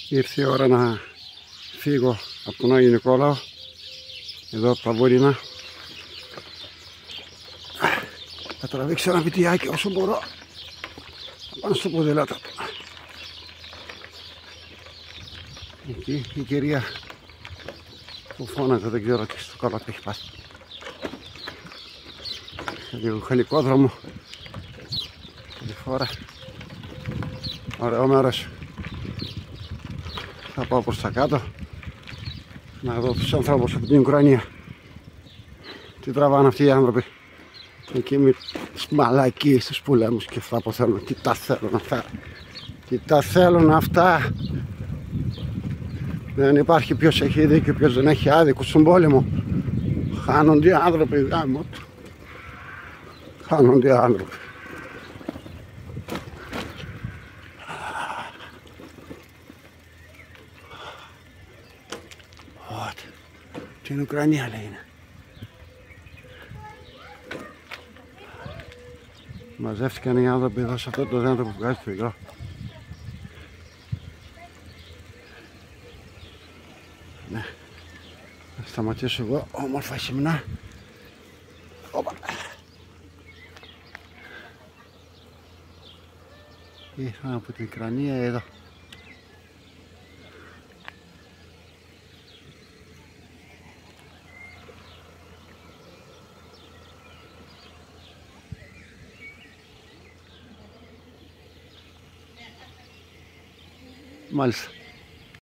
Ήρθε η ώρα να φύγω από τον Άγιο Νικόλαο, εδώ από τα βορεινά. Θα τραβήξω ένα βιτιάκι όσο μπορώ πάνω στο ποδήλατο. Εκεί η κυρία που φώναζε, δεν ξέρω τι στο καλό έχει πάθει. Λίγο χελικόδρομο τη φορά. Ωραίο μέρος. Θα πάω προς τα κάτω να δω τους ανθρώπους από την Ουκρανία. Τι τραβάνε αυτοί οι άνθρωποι εκεί με τις μαλακίες, τους πολέμους και αυτά που θέλουν. Τι τα θέλουν αυτά, τι τα θέλουν αυτά. Δεν υπάρχει ποιος έχει δίκιο, ποιος δεν έχει άδικο στον πόλεμο. Χάνονται οι άνθρωποι, γάμο του. Χάνονται οι άνθρωποι. Την Ουκρανία λέει είναι. Μαζεύτηκαν οι άνθρωποι εδώ σε αυτό το δέντρο που βγάζει το υγρό. Ναι. Θα σταματήσω εγώ όμορφα χειμνά. Όπα. Ήρθα από την Ουκρανία εδώ. Μάλιστα.